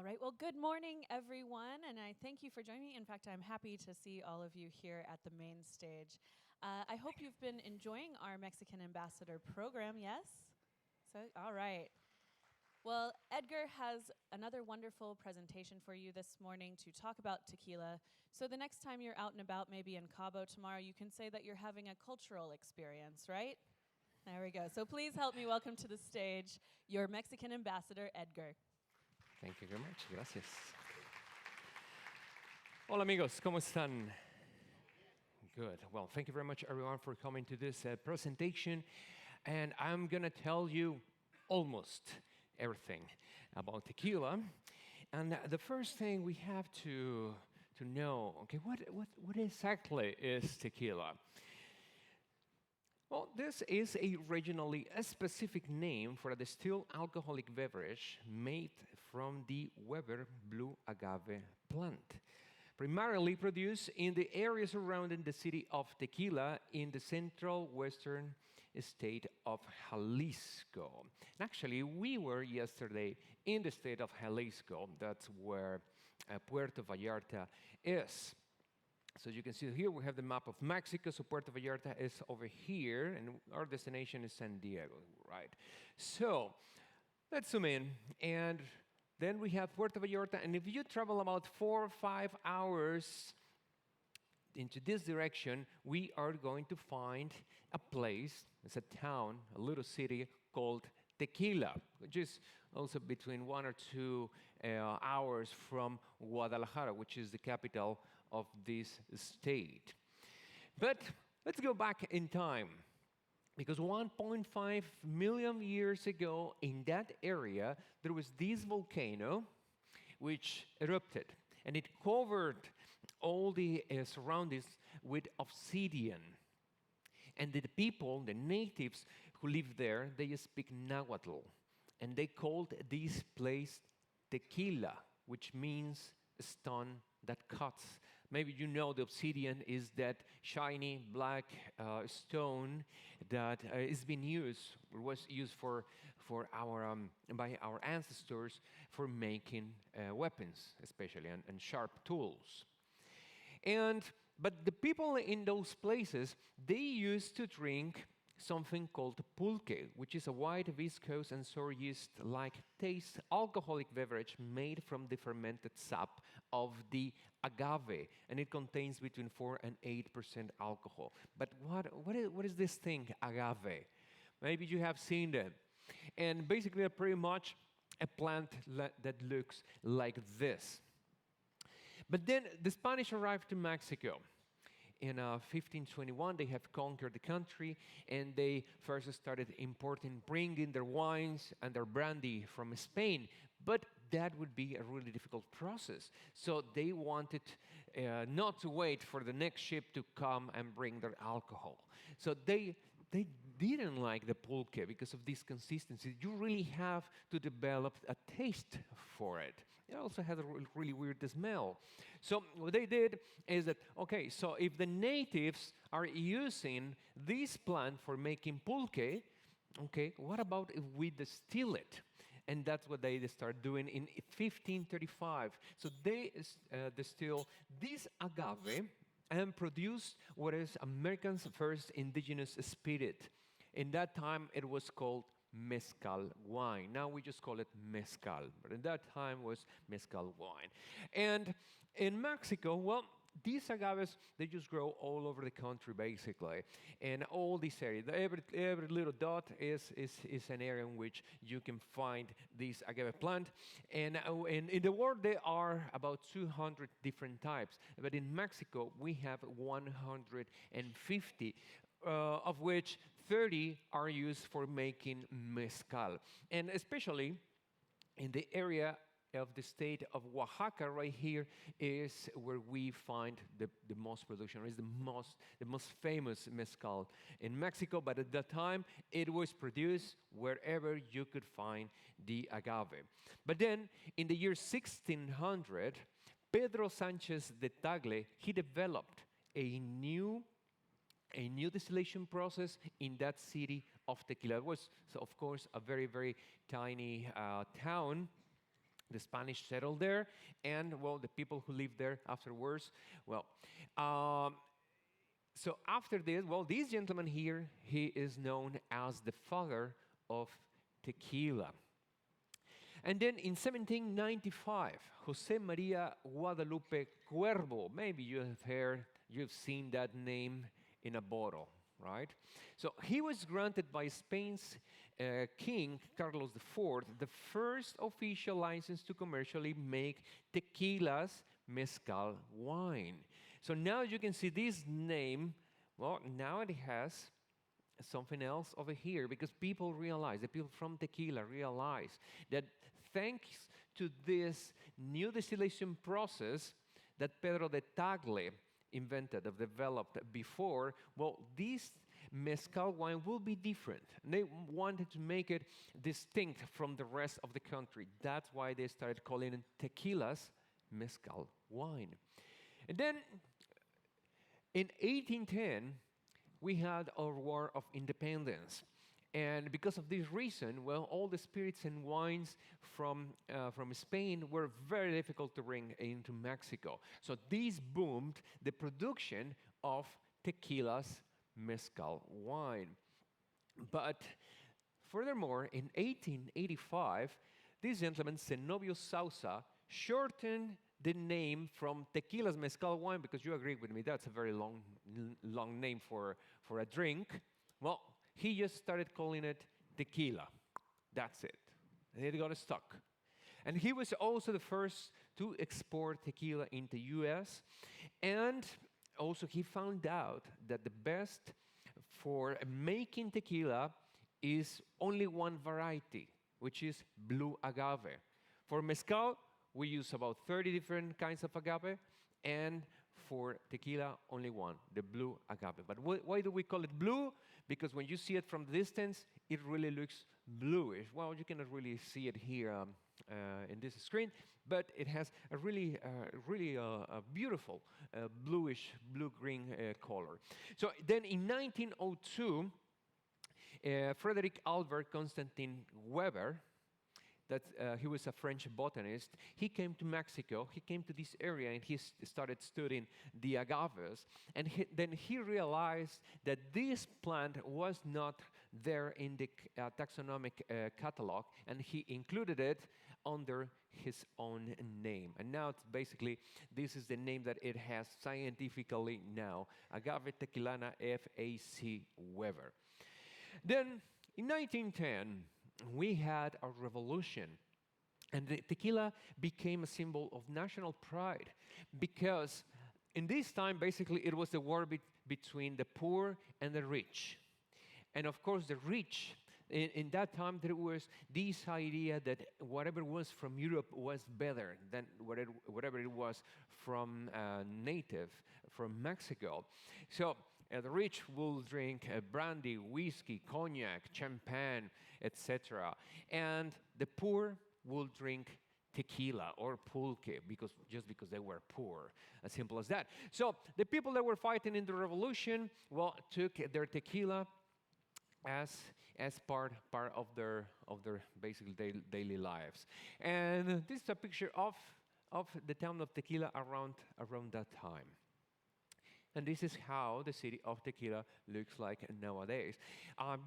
All right, well, good morning, everyone, and I thank you for joining me. In fact, I'm happy to see all of you here at the main stage. I hope you've been enjoying our Mexican Ambassador program, yes? All right. Well, Edgar has another wonderful presentation for you this morning to talk about tequila. So the next time you're out and about, maybe in Cabo tomorrow, you can say that you're having a cultural experience, right? There we go. So please help me welcome to the stage your Mexican Ambassador, Edgar. Thank you very much. Gracias. Hola amigos, ¿cómo están? Good. Well, thank you very much everyone for coming to this presentation. And I'm going to tell you almost everything about tequila. And the first thing we have to know, okay, what exactly is tequila? Well, this is a regionally specific name for a distilled alcoholic beverage made from the Weber blue agave plant, primarily produced in the area surrounding the city of Tequila in the central western state of Jalisco. And actually, we were yesterday in the state of Jalisco. That's where Puerto Vallarta is. So you can see here we have the map of Mexico. So Puerto Vallarta is over here, and our destination is San Diego, right? So let's zoom in, and then we have Puerto Vallarta. And if you travel about 4 or 5 hours into this direction, we are going to find a place, it's a town, a little city called Tequila, which is also between 1 or 2 hours from Guadalajara, which is the capital of this state. But let's go back in time, because 1.5 million years ago in that area, there was this volcano which erupted, and it covered all the surroundings with obsidian. And the people, the natives who live there, they speak Nahuatl. And they called this place Tequila, which means stone that cuts. Maybe you know the obsidian is that shiny black stone that is being used, or was used for our by our ancestors for making weapons, especially, and sharp tools. But the people in those places, they used to drink something called pulque, which is a white, viscous, and sour yeast-like taste alcoholic beverage made from the fermented sap of the agave, and it contains between 4 and 8% alcohol. But what is this thing, agave? Maybe you have seen it. And basically, they're pretty much a plant that looks like this. But then the Spanish arrived to Mexico. In 1521, they have conquered the country, and they first started bringing their wines and their brandy from Spain. But that would be a really difficult process. So they wanted not to wait for the next ship to come and bring their alcohol. So they didn't like the pulque because of this consistency. You really have to develop a taste for it. It also has a really weird smell. So what they did is that, okay, so if the natives are using this plant for making pulque, okay, what about if we distill it? And that's what they started doing in 1535. So they distill this agave and produced what is America's first indigenous spirit. In that time, it was called mezcal wine. Now we just call it mezcal, but in that time it was mezcal wine. And in Mexico, well, these agaves, they just grow all over the country, basically. And all this area, every little dot is an area in which you can find this agave plant. And in the world, there are about 200 different types. But in Mexico, we have 150, of which 30 are used for making mezcal. And especially in the area of the state of Oaxaca, right here, is where we find the most production. It's the most famous mezcal in Mexico, but at that time, it was produced wherever you could find the agave. But then, in the year 1600, Pedro Sanchez de Tagle, he developed a new distillation process in that city of Tequila. It was, so of course, a very, very tiny town The Spanish settled there, and well, the people who lived there afterwards, well, so after this, well, this gentleman here, he is known as the father of tequila. And then in 1795, Jose Maria Guadalupe Cuervo, maybe you have heard, you've seen that name in a bottle, right? So he was granted by Spain's King Carlos IV the first official license to commercially make tequila's mezcal wine. So now you can see this name, well, now it has something else over here because people realize, the people from tequila realize that thanks to this new distillation process that Pedro de Tagle invented or developed before, well, this mezcal wine will be different. And they wanted to make it distinct from the rest of the country. That's why they started calling it tequila's mezcal wine. And then in 1810, we had our War of Independence. And because of this reason, well, all the spirits and wines from Spain were very difficult to bring into Mexico. So this boomed the production of tequila's mezcal wine. But furthermore, in 1885, this gentleman, Zenobio Sousa, shortened the name from tequila's mezcal wine, because you agree with me, that's a very long name for a drink. Well, he just started calling it tequila. That's it. And it got stuck. And he was also the first to export tequila into US. And also he found out that the best for making tequila is only one variety, which is blue agave. For mezcal, we use about 30 different kinds of agave, and for tequila, only one, the blue agave. But why do we call it blue? Because when you see it from the distance, it really looks bluish. Well, you cannot really see it here in this screen, but it has a really beautiful bluish, blue-green color. So then in 1902, Frederick Albert Constantin Weber, he was a French botanist. He came to Mexico. He came to this area and he started studying the agaves. And then he realized that this plant was not there in the taxonomic catalog, and he included it under his own name. And now it's basically, this is the name that it has scientifically now, Agave tequilana F.A.C. Weber. Then in 1910, we had a revolution, and the tequila became a symbol of national pride, because in this time, basically, it was the war between the poor and the rich. And of course, the rich, in that time, there was this idea that whatever was from Europe was better than whatever it was from native, from Mexico. So the rich will drink brandy, whiskey, cognac, champagne, etc. And the poor will drink tequila or pulque just because they were poor, as simple as that. So the people that were fighting in the revolution, well, took their tequila as part of their basically daily lives. And this is a picture of the town of Tequila around that time. And this is how the city of Tequila looks like nowadays.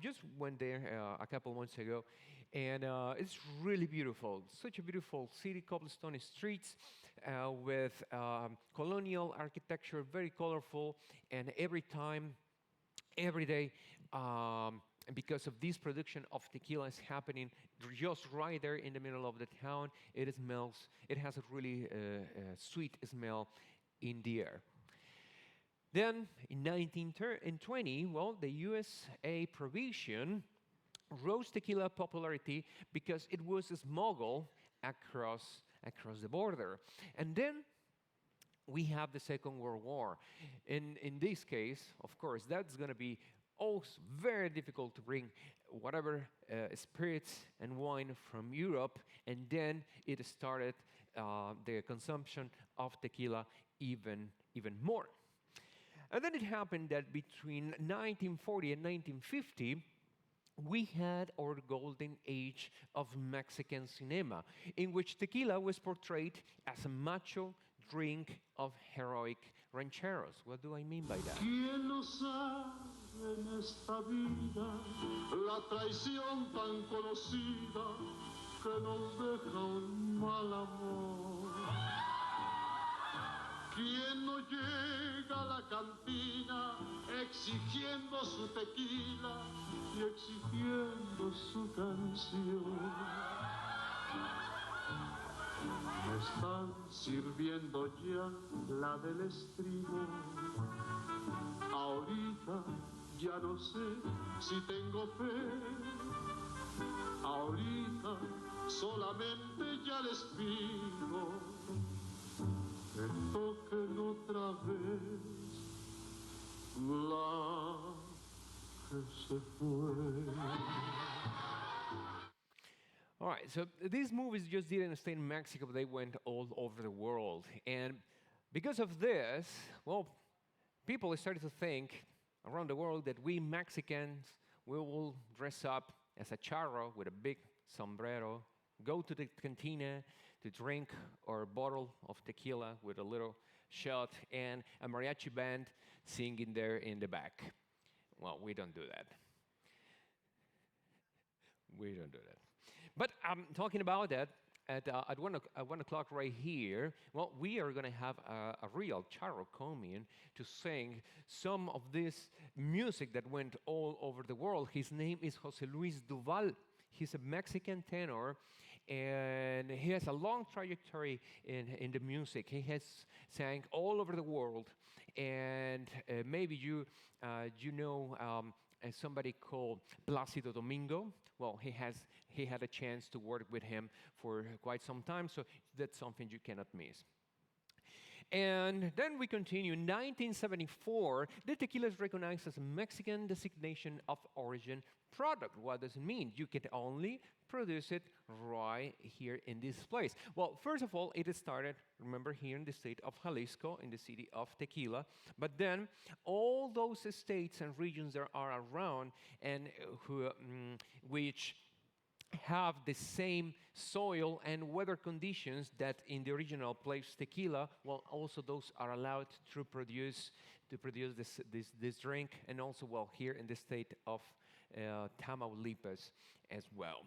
Just went there a couple months ago, and it's really beautiful. Such a beautiful city, cobblestone streets with colonial architecture, very colorful, and every day, because of this production of tequila is happening just right there in the middle of the town, it has a really sweet smell in the air. Then in 1920, well, the USA provision rose tequila popularity because it was smuggled across the border. And then we have the Second World War. In this case, of course, that's going to be also very difficult to bring whatever spirits and wine from Europe, and then it started the consumption of tequila even more. And then it happened that between 1940 and 1950, we had our golden age of Mexican cinema, in which tequila was portrayed as a macho drink of heroic rancheros. What do I mean by that? ¿Quién no sabe en esta vida la traición tan conocida que nos deja un mal amor? ¿Quién no llega a la cantina exigiendo su tequila y exigiendo su canción? Me están sirviendo ya la del estribo. Ahorita ya no sé si tengo fe. Ahorita solamente ya les pido que toquen otra vez la que se fue. All right, so these movies just didn't stay in Mexico, they went all over the world. And because of this, well, people started to think around the world that we Mexicans, we will dress up as a charro with a big sombrero, go to the cantina to drink our bottle of tequila with a little shot and a mariachi band singing there in the back. Well, we don't do that. We don't do that. But I'm talking about that at 1 o'clock right here. Well, we are going to have a real charro come in to sing some of this music that went all over the world. His name is José Luis Duval. He's a Mexican tenor, and he has a long trajectory in the music. He has sang all over the world, and maybe you know somebody called Plácido Domingo. Well, he had a chance to work with him for quite some time, so that's something you cannot miss. And then we continue. In 1974, the tequila is recognized as a Mexican designation of origin product. What does it mean? You can only produce it right here in this place. Well, first of all, it started, remember, here in the state of Jalisco, in the city of Tequila. But then all those states and regions that are around and which have the same soil and weather conditions that in the original place tequila, well, also those are allowed to produce this drink, and also, well, here in the state of Tamaulipas as well.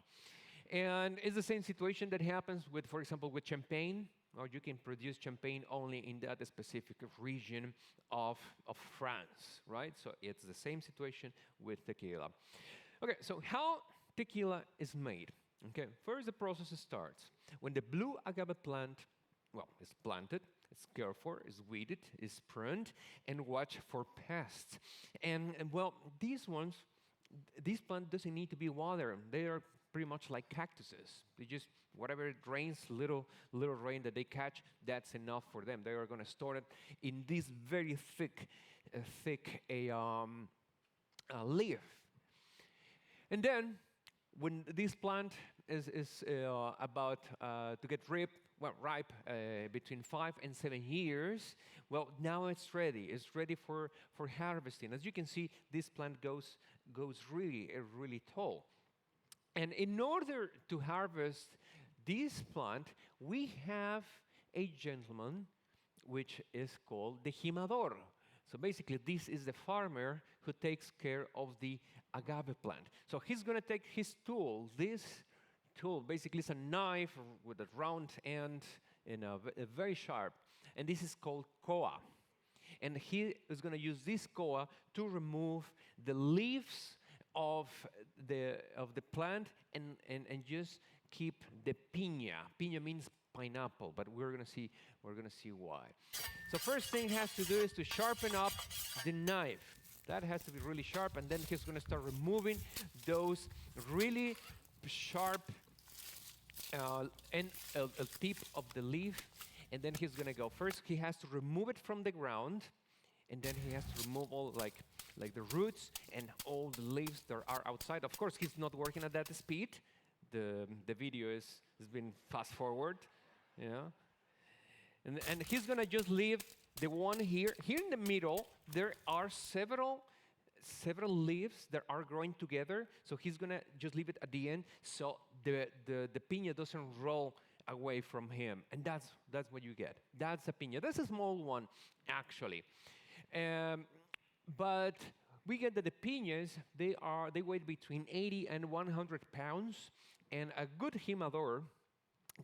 And it's the same situation that happens with, for example, with champagne, or you can produce champagne only in that specific region of France, right? So it's the same situation with tequila. Okay, so how tequila is made? Okay, first the process starts when the blue agave plant, well, is planted, it's cared for, is weeded, is pruned, and watched for pests. And well, this plant doesn't need to be watered. They are pretty much like cactuses. They just, whatever it rains, little rain that they catch, that's enough for them. They are going to store it in this very thick leaf. And then, when this plant is about to get ripe between 5 and 7 years, well, now it's ready. It's ready for harvesting. As you can see, this plant goes really tall. And in order to harvest this plant, we have a gentleman which is called the jimador. So basically, this is the farmer who takes care of the agave plant. So he's going to take his tool. This tool basically is a knife with a round end and very sharp. And this is called coa. And he is going to use this coa to remove the leaves of the plant and just keep the piña. Piña means pineapple, but we're gonna see why. So first thing he has to do is to sharpen up the knife. That has to be really sharp, and then he's gonna start removing those really sharp tip of the leaf, and then he's gonna go. First, he has to remove it from the ground, and then he has to remove all like the roots and all the leaves that are outside. Of course, he's not working at that speed. The video has been fast forward, yeah. And he's gonna just leave the one here. Here in the middle, there are several several leaves that are growing together. So he's gonna just leave it at the end, so the piña doesn't roll away from him, and that's what you get. That's a piña. That's a small one, actually. But we get that the piñas, they weigh between 80 and 100 pounds, and a good jimador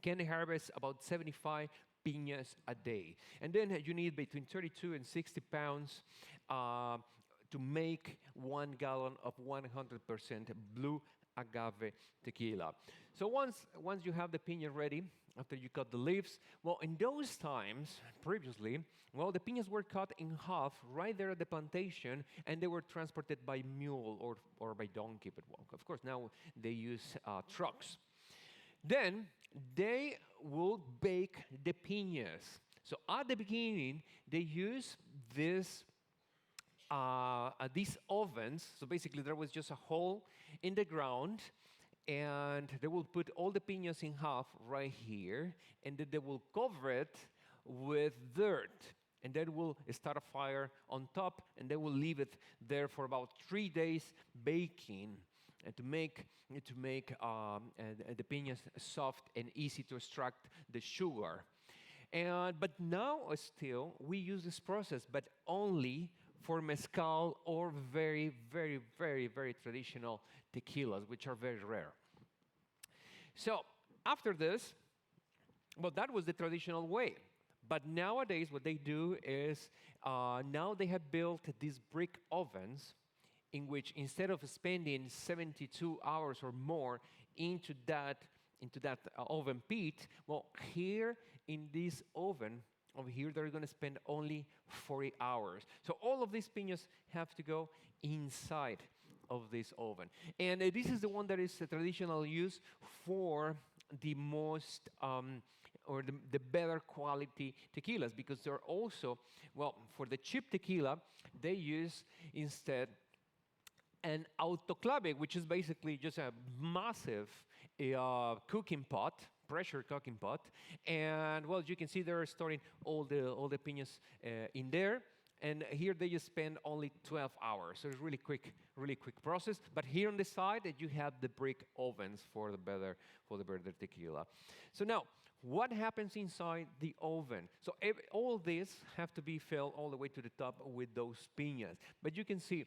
can harvest about 75 piñas a day. And then you need between 32 and 60 pounds to make 1 gallon of 100% blue agave tequila. So once you have the piña ready, after you cut the leaves, well, in those times, previously, well, the piñas were cut in half right there at the plantation, and they were transported by mule or by donkey. But well, of course, now they use trucks. Then they will bake the piñas. So at the beginning, they use these ovens. So basically, there was just a hole in the ground, and they will put all the piñas in half right here, and then they will cover it with dirt, and then will start a fire on top, and they will leave it there for about 3 days baking, and to make the piñas soft and easy to extract the sugar. But now still we use this process, but only for mezcal or very, very, very, very traditional tequilas, which are very rare. So after this, well, that was the traditional way. But nowadays, what they do is now they have built these brick ovens in which, instead of spending 72 hours or more into that oven pit, well, here in this oven over here, they're going to spend only 40 hours. So all of these piñas have to go inside of this oven. And this is the one that is a traditional use for the most or the better quality tequilas, because they're also, well, for the cheap tequila, they use instead an autoclave, which is basically just a massive cooking pot, pressure cooking pot. And well, you can see they're storing all the piñas in there. And here they just spend only 12 hours. So it's really quick process. But here on the side, you have the brick ovens for the better tequila. So now, what happens inside the oven? So all this have to be filled all the way to the top with those piñas. But you can see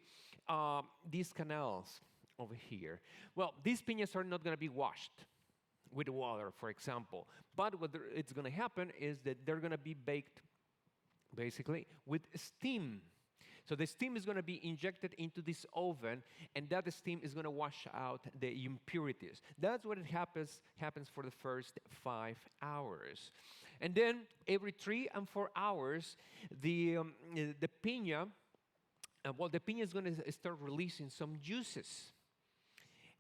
these canals over here. Well, these piñas are not going to be washed with water, for example. But what it's going to happen is that they're going to be baked basically with steam. So the steam is going to be injected into this oven, and that steam is going to wash out the impurities. That's what happens for the first 5 hours. And then every 3 and 4 hours, the piña, the piña is going to start releasing some juices.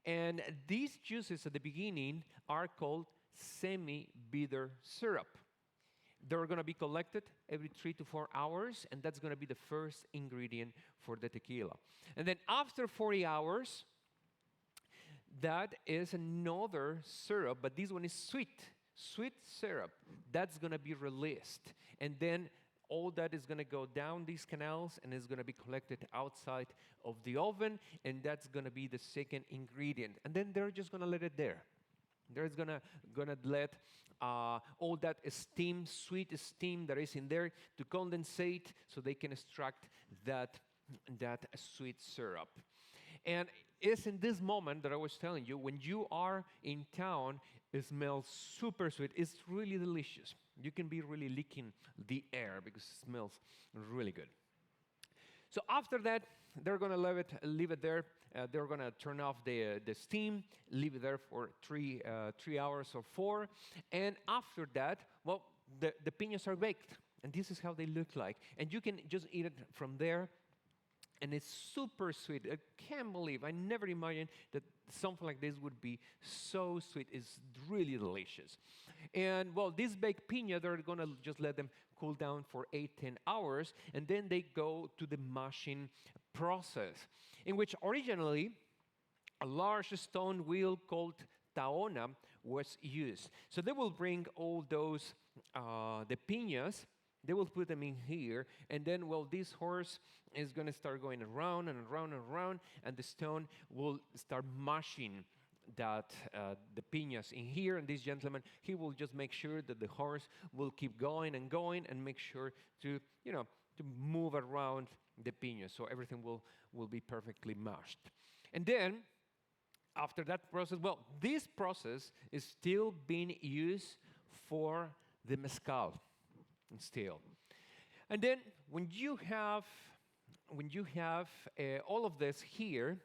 And these juices at the beginning are called semi-bitter syrup. They're going to be collected every 3 to 4 hours, and that's going to be the first ingredient for the tequila. And then after 40 hours, that is another syrup, but this one is sweet syrup. That's going to be released. And then all that is going to go down these canals, and is going to be collected outside of the oven, and that's going to be the second ingredient. And then they're just going to let it there. They're going to let all that steam, sweet steam that is in there, to condensate so they can extract that sweet syrup. And it's in this moment that I was telling you, when you are in town, it smells super sweet. It's really delicious. You can be really licking the air because it smells really good. So after that, they're going to leave it there. They're going to turn off the steam, leave it there for 3 hours or 4. And after that, well, the piñas are baked. And this is how they look like. And you can just eat it from there. And it's super sweet. I can't believe, I never imagined that something like this would be so sweet. It's really delicious. And well, this baked piña, they're going to just let them cool down for 8-10 hours. And then they go to the mashing process, in which originally a large stone wheel called taona was used. So they will bring all those, the piñas They will put them in here, and then, well, this horse is going to start going around and around and around, and the stone will start mashing that the piñas in here. And this gentleman, he will just make sure that the horse will keep going and make sure to, to move around the piñas, so everything will be perfectly mashed. And then, after that process, well, this process is still being used for the mezcal still. And then when you have all of this here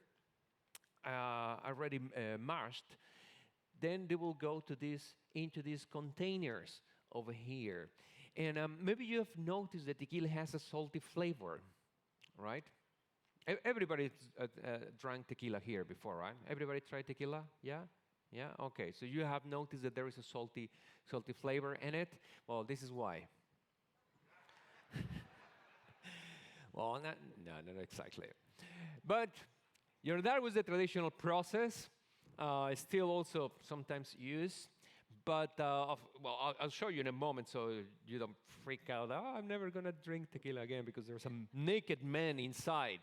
already mashed, then they will go into these containers over here. And maybe you have noticed that tequila has a salty flavor, right? Everybody drank tequila here before, right? Everybody tried tequila? Yeah? Yeah? Okay, so you have noticed that there is a salty flavor in it. Well, this is why. Well, not exactly. But, that was the traditional process. It's still also sometimes used. But, I'll show you in a moment so you don't freak out. Oh, I'm never going to drink tequila again because there's a naked man inside.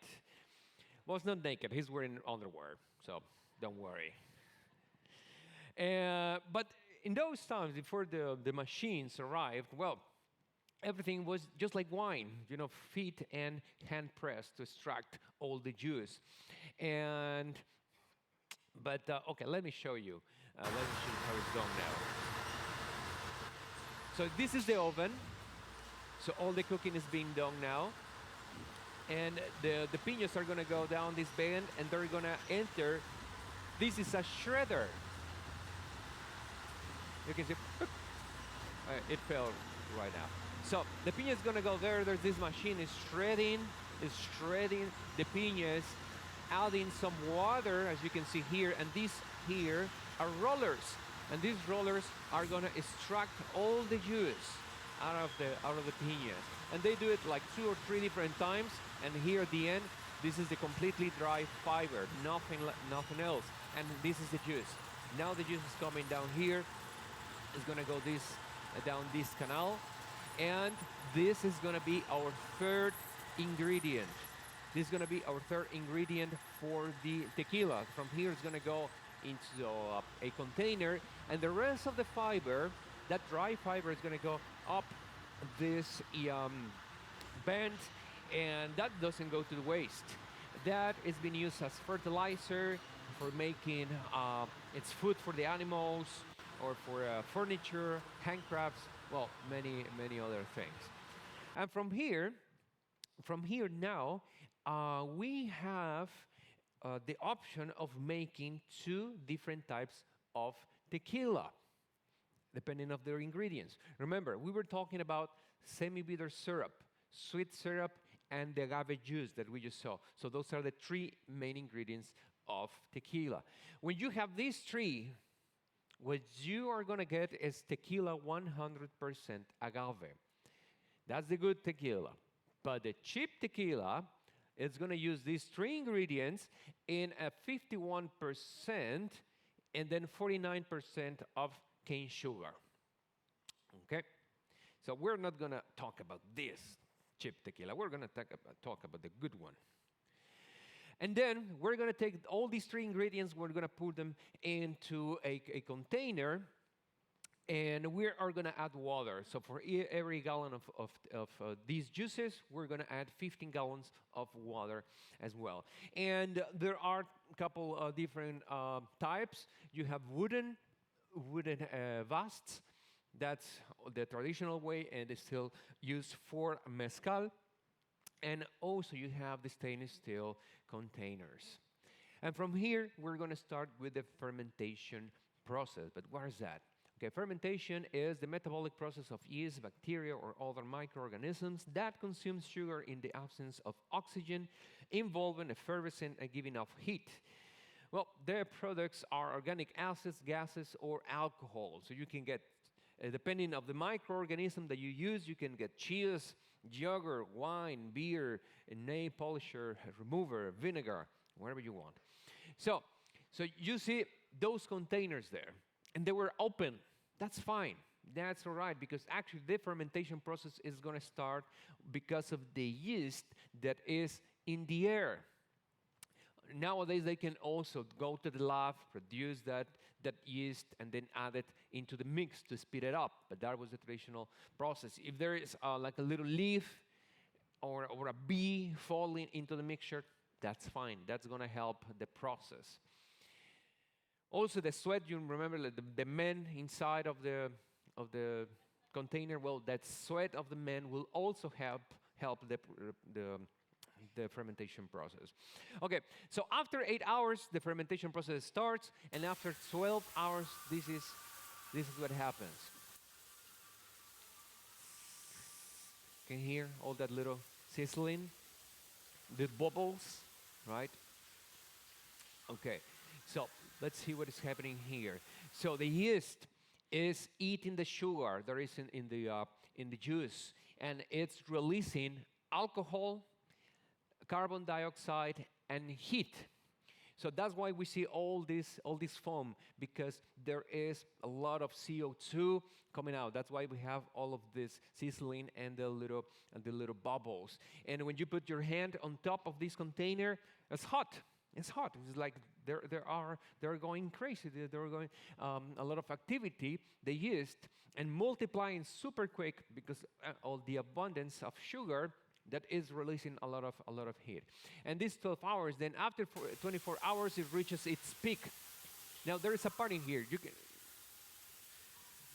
Well, it's not naked. He's wearing underwear, so don't worry. But in those times, before the machines arrived, well, everything was just like wine, feet and hand pressed to extract all the juice. But let me show you. Let me show you how it's done now. So this is the oven. So all the cooking is being done now. And the piñas are going to go down this bend, and they're going to enter. This is a shredder. You can see, it fell right now. So the piña is going to go there. There's this machine is shredding the piñas, adding some water, as you can see here. And these here are rollers, and these rollers are going to extract all the juice out of the piñas. And they do it like 2 or 3 different times. And here at the end, this is the completely dry fiber, nothing else. And this is the juice. Now the juice is coming down here. It's going to go down this canal. And this is going to be our third ingredient. This is going to be our third ingredient for the tequila. From here, it's going to go into a container. And the rest of the fiber, that dry fiber, is going to go up this bend. And that doesn't go to the waste. That is being used as fertilizer for making it's food for the animals, or for furniture, handcrafts, well, many other things. And from here now, we have the option of making 2 different types of tequila, depending on their ingredients. Remember, we were talking about semi-bitter syrup, sweet syrup, and the agave juice that we just saw. So those are the 3 main ingredients of tequila. When you have these 3, what you are going to get is tequila 100% agave. That's the good tequila. But the cheap tequila is going to use these 3 ingredients in a 51% and then 49% of cane sugar. Okay? So we're not going to talk about this cheap tequila. We're going to talk about the good one. And then we're going to take all these 3 ingredients, we're going to put them into a container, and we are going to add water. So for every gallon of these juices, we're going to add 15 gallons of water as well. And there are a couple of different types. You have wooden vasts. That's the traditional way, and it's still used for mezcal. And also you have the stainless steel containers. And from here, we're going to start with the fermentation process. But what is that? Okay, fermentation is the metabolic process of yeast, bacteria, or other microorganisms that consumes sugar in the absence of oxygen, involving effervescence and giving off heat. Well, their products are organic acids, gases, or alcohol. So you can get, depending on the microorganism that you use, you can get cheese, yogurt, wine, beer, nail polisher, remover, vinegar, whatever you want. So you see those containers there, and they were open. That's fine. That's all right, because actually the fermentation process is going to start because of the yeast that is in the air. Nowadays, they can also go to the lab, produce that yeast, and then add it into the mix to speed it up. But that was the traditional process. If there is like a little leaf or a bee falling into the mixture, that's fine. That's going to help the process. Also, the sweat, you remember the men inside of the container, well, that sweat of the men will also help the fermentation process. Okay, so after 8 hours, the fermentation process starts, and after 12 hours, this is what happens. Can you hear all that little sizzling? The bubbles, right? Okay, so let's see what is happening here. So the yeast is eating the sugar that is in the juice, and it's releasing alcohol, carbon dioxide, and heat. So that's why we see all this foam, because there is a lot of CO2 coming out. That's why we have all of this sizzling and the little bubbles. And when you put your hand on top of this container, it's hot. It's hot. It's like they're going crazy. They're going a lot of activity. The yeast and multiplying super quick because of the abundance of sugar that is releasing a lot of heat. And these 12 hours, then after 24 hours, it reaches its peak. Now there is a party here.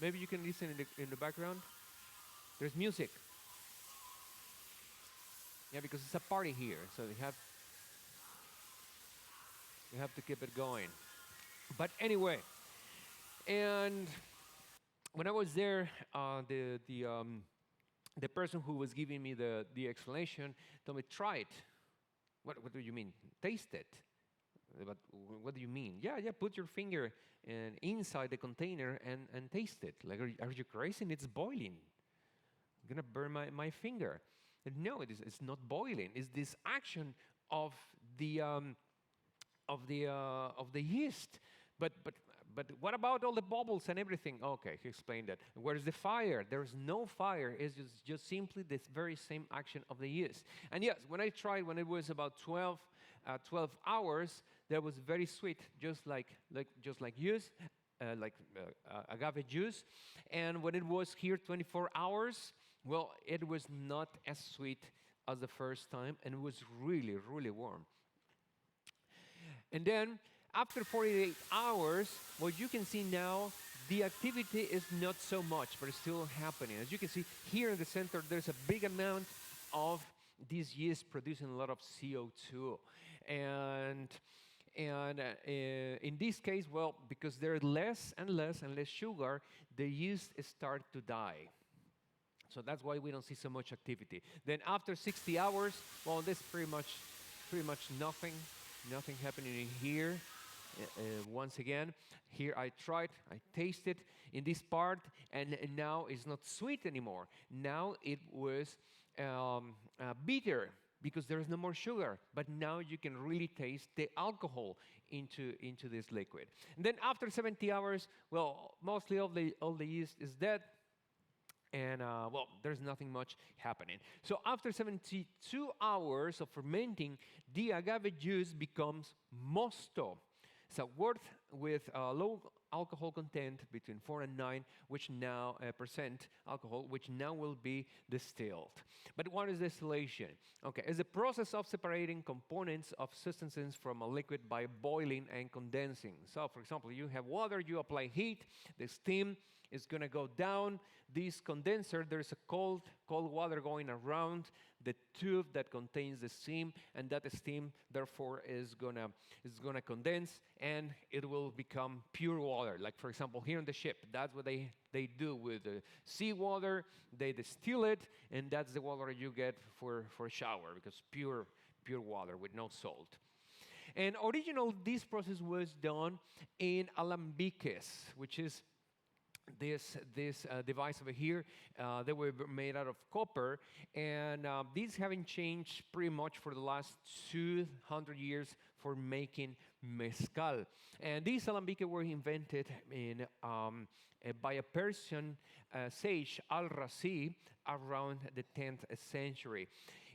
Maybe you can listen in the background. There's music. Yeah, because it's a party here, so you have to keep it going. But anyway, and when I was there, the person who was giving me the explanation told me, try it. What do you mean? Taste it. But what do you mean? Yeah, put your finger inside the container and taste it. Like, are you crazy? It's boiling. I'm going to burn my finger. And no, it's not boiling. It's this action of the yeast. But what about all the bubbles and everything? Okay, he explained that. Where's the fire? There's no fire. It's just simply this very same action of the yeast. And yes, when I tried, when it was about 12 hours, that was very sweet, just like juice, agave juice. And when it was here 24 hours, well, it was not as sweet as the first time, and it was really, really warm. And then after 48 hours, what you can see now, the activity is not so much, but it's still happening. As you can see here in the center, there's a big amount of this yeast producing a lot of CO2. And in this case, well, because there's less and less sugar, the yeast start to die. So that's why we don't see so much activity. Then after 60 hours, well, there's pretty much nothing happening in here. Once again, here I tasted in this part, and now it's not sweet anymore. Now it was bitter because there is no more sugar. But now you can really taste the alcohol into this liquid. And then after 70 hours, well, mostly all the yeast is dead. And, well, there's nothing much happening. So after 72 hours of fermenting, the agave juice becomes mosto. It's a wort with low alcohol content between 4 and 9, which now percent alcohol, which now will be distilled. But what is distillation? Okay, it's the process of separating components of substances from a liquid by boiling and condensing. So, for example, you have water, you apply heat, the steam is going to go down. This condenser, there's a cold water going around the tube that contains the steam, and that steam, therefore, is gonna condense, and it will become pure water. Like, for example, here on the ship, that's what they do with the seawater. They distill it, and that's the water you get for a shower, because pure water with no salt. And originally, this process was done in alambiques, which is this device over here. They were made out of copper, and these haven't changed pretty much for the last 200 years for making mezcal. And these alambique were invented by a Persian sage, Al-Razi, around the 10th century.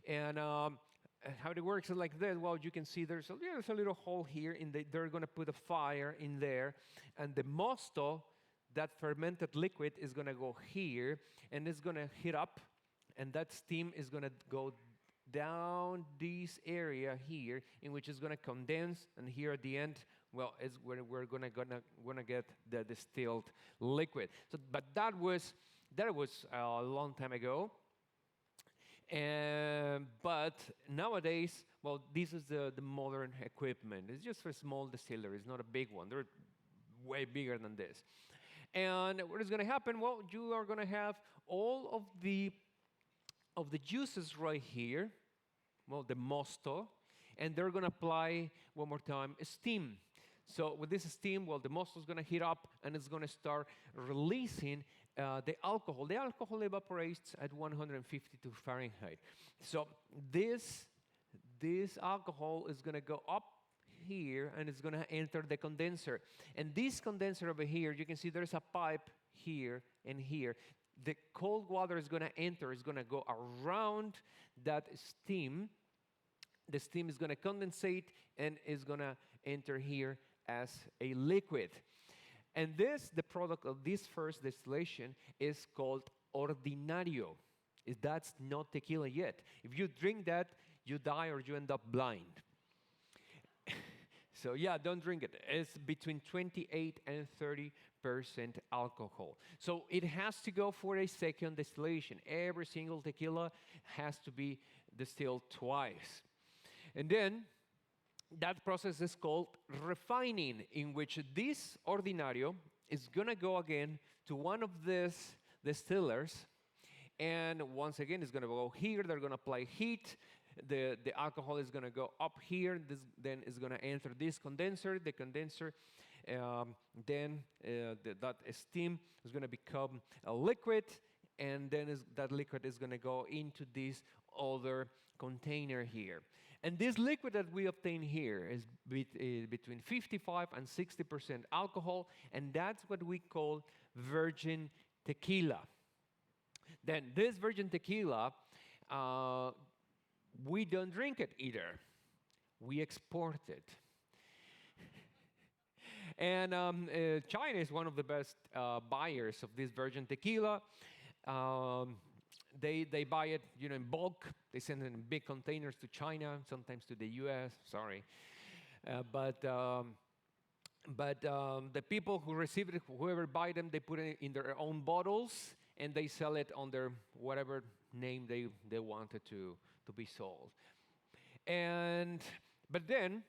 And how it works is like this. Well, you can see there's a little hole here. They're going to put a fire in there. And the mosto, that fermented liquid, is going to go here. And it's going to heat up. And that steam is going to go down this area here, in which is going to condense. And here at the end, well, is where we're going to get the distilled liquid. So, but that was a long time ago. But nowadays, well, this is the modern equipment. It's just for small distilleries, not a big one. They're way bigger than this. And what is going to happen? Well, you are going to have all of the juices right here, well, the mosto, and they're going to apply, one more time, steam. So with this steam, well, the mosto is going to heat up, and it's going to start releasing the alcohol. The alcohol evaporates at 152 Fahrenheit. So this alcohol is going to go up here, and it's going to enter the condenser. And this condenser over here, you can see there's a pipe here and here. The cold water is going to enter, it's going to go around that steam. The steam is going to condensate and is going to enter here as a liquid. And the product of this first distillation is called ordinario. That's not tequila yet. If you drink that, you die or you end up blind. So yeah, don't drink it. It's between 28 and 30% alcohol. So it has to go for a second distillation. Every single tequila has to be distilled twice. And then that process is called refining, in which this ordinario is going to go again to one of these distillers. And once again, it's going to go here. They're going to apply heat. The alcohol is going to go up here. Then it's going to enter this condenser. The condenser, that steam is going to become a liquid. And then that liquid is going to go into this other container here. And this liquid that we obtain here is between 55 and 60% alcohol, and that's what we call virgin tequila. Then this virgin tequila, we don't drink it either. We export it. And China is one of the best buyers of this virgin tequila. They buy it, in bulk. They send it in big containers to China, sometimes to the U.S. Sorry, but the people who receive it, whoever buy them, they put it in their own bottles and they sell it under whatever name they wanted to be sold. But then,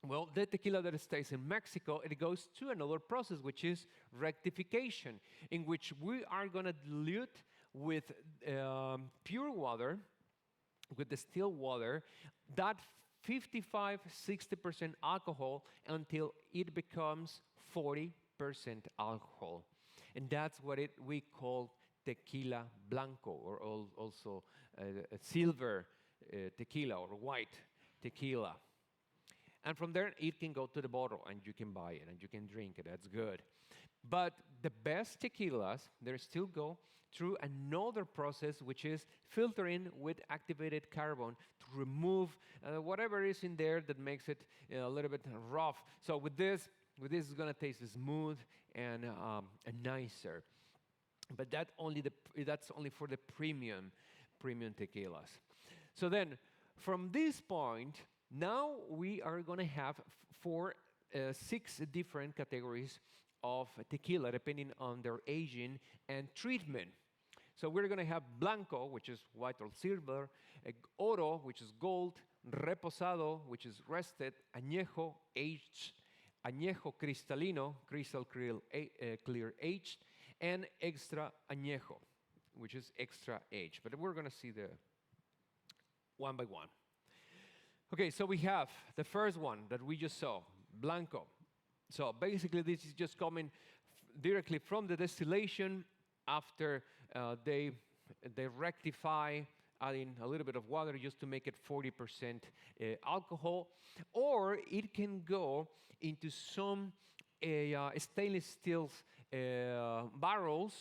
well, the tequila that stays in Mexico, it goes to another process, which is rectification, in which we are going to dilute with pure water, with distilled water, that 55-60% alcohol until it becomes 40% alcohol. And that's what we call tequila blanco, or also silver tequila or white tequila. And from there, it can go to the bottle, and you can buy it, and you can drink it. That's good. But the best tequilas, they still go through another process, which is filtering with activated carbon to remove whatever is in there that makes it a little bit rough. So with this is going to taste smooth and nicer. But that's only for the premium tequilas. So then, from this point, now we are going to have 6 different categories of tequila, depending on their aging and treatment. So we're going to have blanco, which is white or silver, oro, which is gold, reposado, which is rested, añejo, aged, añejo cristalino, crystal clear aged, and extra añejo, which is extra aged. But we're going to see the one by one. Okay, so we have the first one that we just saw, blanco. So basically, this is just coming directly from the distillation after they rectify adding a little bit of water just to make it 40% alcohol, or it can go into some stainless steel barrels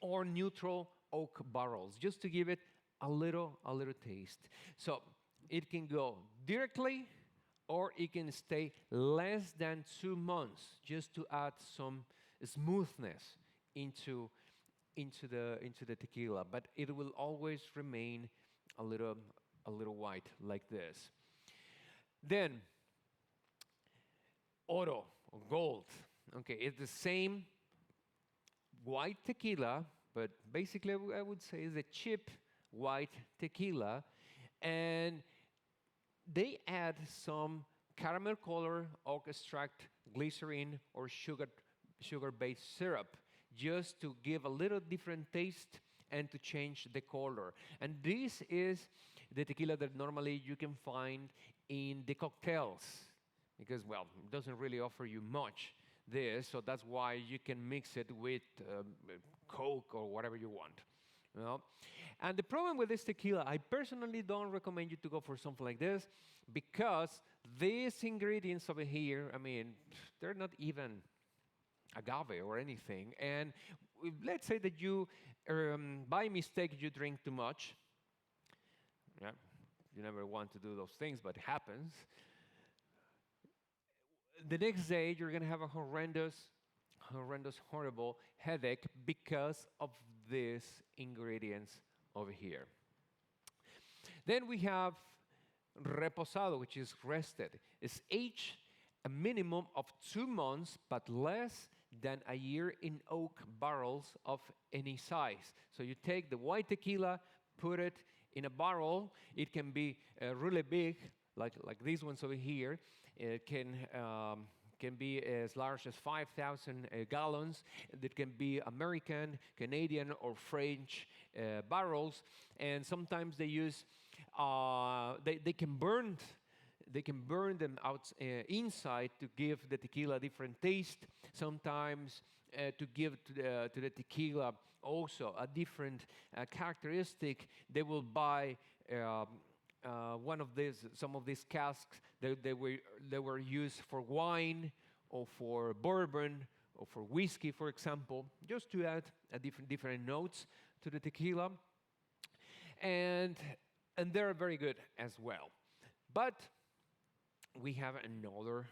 or neutral oak barrels, just to give it a little taste. So it can go directly, or it can stay less than 2 months, just to add some smoothness into the tequila. But it will always remain a little white like this. Then oro or gold. Okay, it's the same white tequila, but basically I would say it's a cheap white tequila, and they add some caramel color, oak extract, glycerin, or sugar-based syrup, just to give a little different taste and to change the color. And this is the tequila that normally you can find in the cocktails, because, well, it doesn't really offer you much this, so that's why you can mix it with Coke or whatever you want. You know? And the problem with this tequila, I personally don't recommend you to go for something like this, because these ingredients over here, I mean, they're not even agave or anything. And let's say that you, by mistake, you drink too much. Yeah, you never want to do those things, but it happens. The next day, you're going to have a horrendous, horrible headache because of these ingredients over here. Then we have reposado, which is rested. It's aged a minimum of 2 months, but less than a year in oak barrels of any size. So you take the white tequila, put it in a barrel. It can be really big, like these ones over here. It can be as large as 5,000 gallons. It can be American, Canadian, or French barrels. And sometimes they use, they can burn them out inside to give the tequila a different taste. Sometimes to give to the tequila also a different characteristic. They will buy some of these casks that were used for wine or for bourbon or for whiskey, for example, just to add a different notes to the tequila. And they're very good as well. But we have another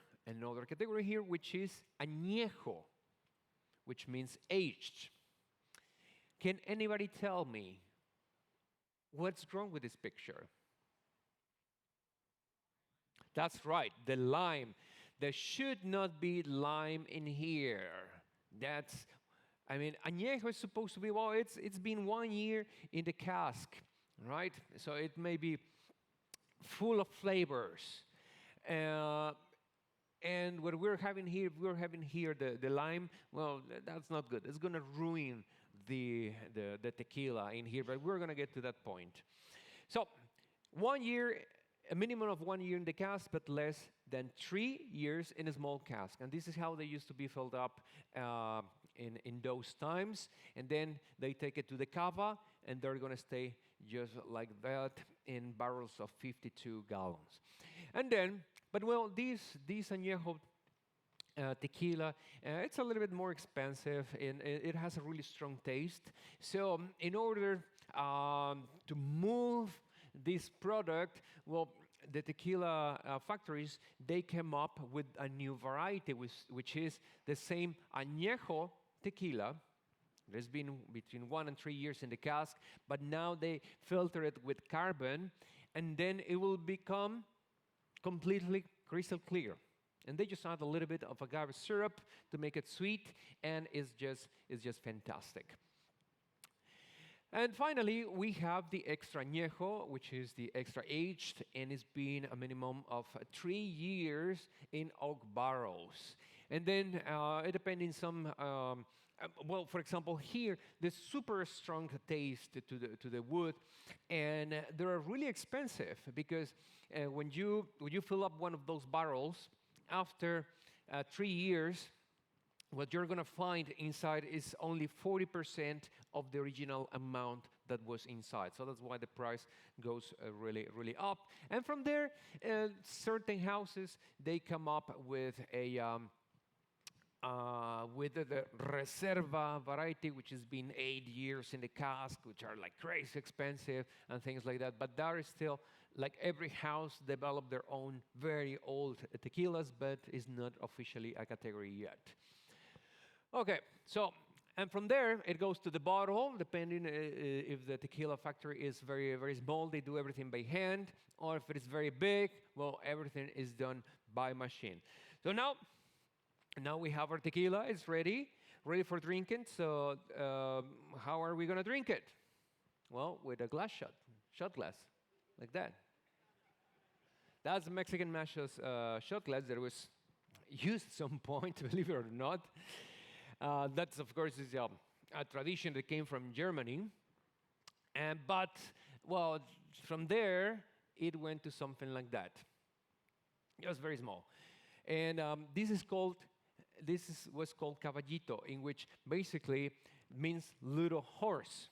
category here, which is añejo, which means aged. Can anybody tell me what's wrong with this picture? That's right, the lime. There should not be lime in here. Añejo is supposed to be, well, it's been 1 year in the cask, right? So it may be full of flavors. And what we're having here the lime, well, that's not good. It's going to ruin the tequila in here, but we're going to get to that point. So 1 year, a minimum of 1 year in the cask, but less than 3 years in a small cask. And this is how they used to be filled up in those times. And then they take it to the cava, and they're going to stay just like that in barrels of 52 gallons. And then, but well, this añejo tequila, it's a little bit more expensive, and it has a really strong taste. So in order to move this product, well, the tequila factories, they came up with a new variety, which is the same añejo tequila. There's been between 1 and 3 years in the cask, but now they filter it with carbon, and then it will become completely crystal clear. And they just add a little bit of agave syrup to make it sweet, and it's just fantastic. And finally, we have the extra añejo, which is the extra aged, and it's been a minimum of 3 years in oak barrels. And then it depends on some, well, for example, here, the super strong taste to the wood, and they're really expensive because when you fill up one of those barrels, after 3 years, what you're going to find inside is only 40% of the original amount that was inside. So that's why the price goes really, really up. And from there, certain houses, they come up with the Reserva variety, which has been 8 years in the cask, which are like crazy expensive and things like that. But there is still, like every house developed their own very old tequilas, but is not officially a category yet. Okay, so, and from there, it goes to the bottle, depending if the tequila factory is very, very small, they do everything by hand, or if it is very big, well, everything is done by machine. So now we have our tequila, it's ready for drinking. So how are we gonna drink it? Well, with a glass shot glass, like that. That's Mexican Macho's shot glass that was used at some point, believe it or not. That's, of course, is a tradition that came from Germany. But, well, from there, it went to something like that. It was very small. And this was called caballito, in which basically means little horse.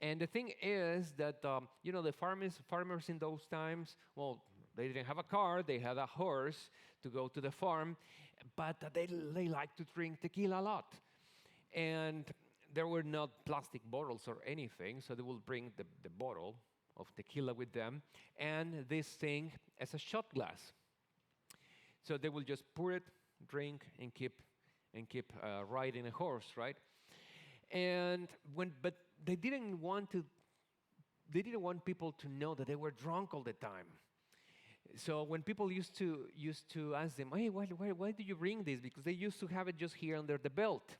And the thing is that, the farmers in those times, well, they didn't have a car, they had a horse to go to the farm, but they liked to drink tequila a lot. And there were not plastic bottles or anything, so they will bring the bottle of tequila with them, and this thing as a shot glass. So they will just pour it, drink, and keep riding a horse, right? But they didn't want people to know that they were drunk all the time. So when people used to ask them, hey, why do you bring this? Because they used to have it just here under the belt.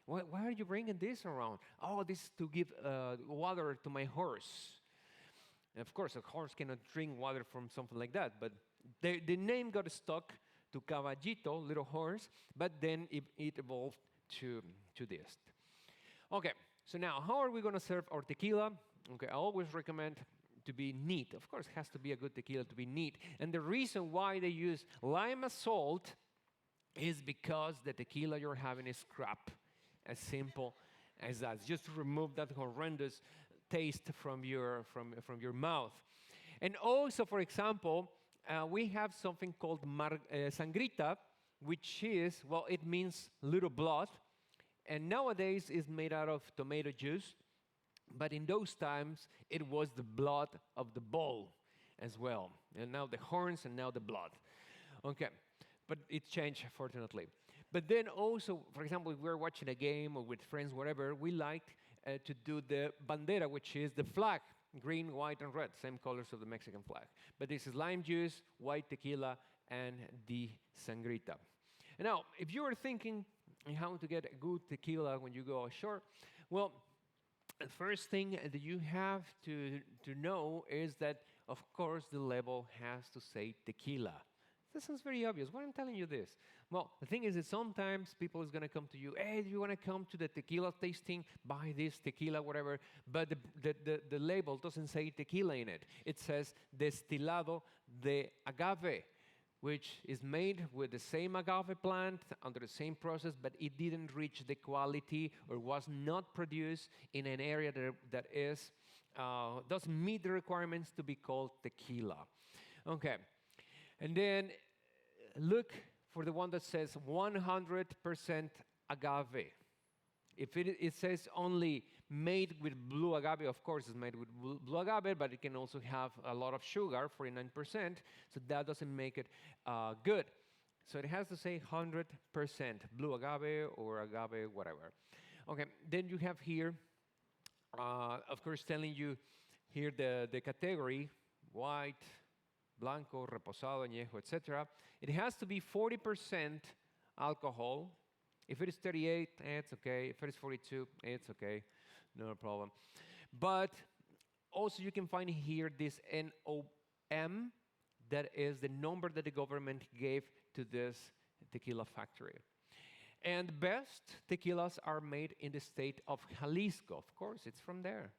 Why are you bringing this around? Oh, this is to give water to my horse. And of course, a horse cannot drink water from something like that. But the name got stuck to caballito, little horse, but then it evolved to this. Okay, so now how are we going to serve our tequila? Okay, I always recommend to be neat. Of course, it has to be a good tequila to be neat. And the reason why they use lime as salt is because the tequila you're having is crap. As simple as that. Just to remove that horrendous taste from your mouth. And also, for example, we have something called sangrita, which is, well, it means little blood. And nowadays it's made out of tomato juice. But in those times, it was the blood of the bull as well. And now the horns and now the blood. Okay, but it changed, fortunately. But then also, for example, if we're watching a game or with friends, whatever, we like to do the bandera, which is the flag, green, white, and red, same colors of the Mexican flag. But this is lime juice, white tequila, and the sangrita. And now, if you are thinking how to get a good tequila when you go ashore, well, the first thing that you have to know is that, of course, the label has to say tequila. This sounds very obvious. Why am I telling you this? Well, the thing is that sometimes people is going to come to you, hey, do you want to come to the tequila tasting? Buy this tequila, whatever. But the label doesn't say tequila in it. It says destilado de agave, which is made with the same agave plant under the same process, but it didn't reach the quality or was not produced in an area that doesn't meet the requirements to be called tequila. Okay, and then look for the one that says 100% agave. If it says only made with blue agave, of course it's made with blue agave, but it can also have a lot of sugar, 49%, so that doesn't make it good. So it has to say 100% blue agave or agave, whatever. Okay, then you have here, of course, telling you here the category, white, blanco, reposado, añejo, etc. It has to be 40% alcohol. If it is 38, it's okay. If it is 42, it's okay. No problem. But also you can find here this NOM, that is the number that the government gave to this tequila factory. And the best tequilas are made in the state of Jalisco. Of course, it's from there.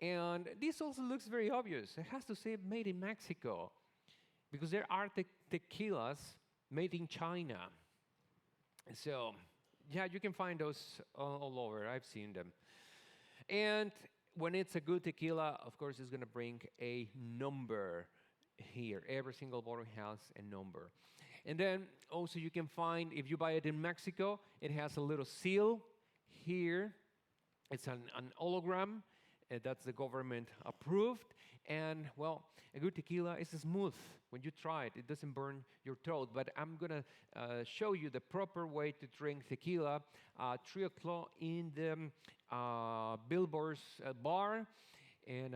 And this also looks very obvious. It has to say made in Mexico, because there are tequilas made in China. So, yeah, you can find those all over. I've seen them. And when it's a good tequila, of course, it's going to bring a number here. Every single bottle has a number. And then also you can find, if you buy it in Mexico, it has a little seal here. It's an hologram. That's the government approved. And well, a good tequila is smooth. When you try it, it doesn't burn your throat. But I'm going to show you the proper way to drink tequila. 3 o'clock in the Billboard's bar. And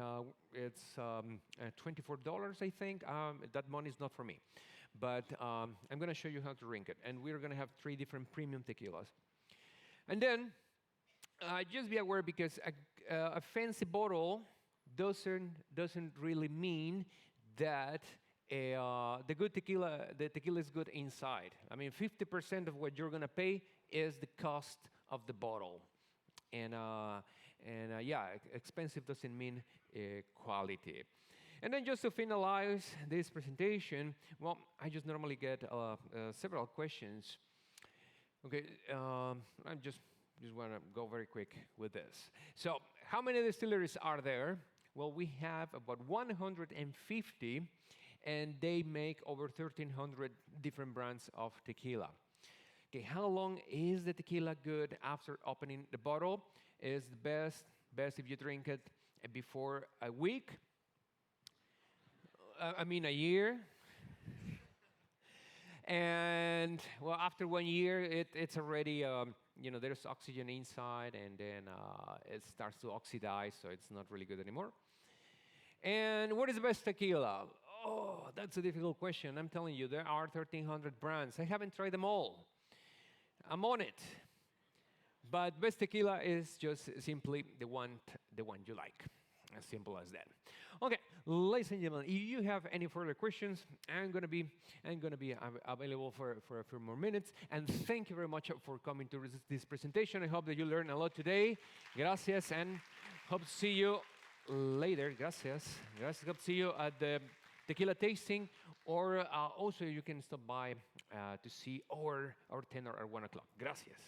it's $24, I think. That money is not for me. But I'm going to show you how to drink it. And we're going to have 3 different premium tequilas. And then, just be aware, because a fancy bottle doesn't really mean that the tequila is good inside. I mean, 50% of what you're going to pay is the cost of the bottle. And yeah, expensive doesn't mean quality. And then just to finalize this presentation, well, I just normally get several questions. Okay, I just want to go very quick with this. So, how many distilleries are there? Well, we have about 150, and they make over 1,300 different brands of tequila. Okay, how long is the tequila good after opening the bottle? Is the best if you drink it before a week. I mean a year. And well, after 1 year, it's already, there's oxygen inside, and then it starts to oxidize, so it's not really good anymore. And what is the best tequila? Oh, that's a difficult question. I'm telling you, there are 1,300 brands. I haven't tried them all. I'm on it. But best tequila is just simply the one you like. As simple as that. Okay, ladies and gentlemen, if you have any further questions, I'm gonna be available for a few more minutes. And thank you very much for coming to this presentation. I hope that you learned a lot today. Gracias, and hope to see you later. Gracias. Hope to see you at the tequila tasting, or also you can stop by to see our 10 or 1 o'clock. Gracias.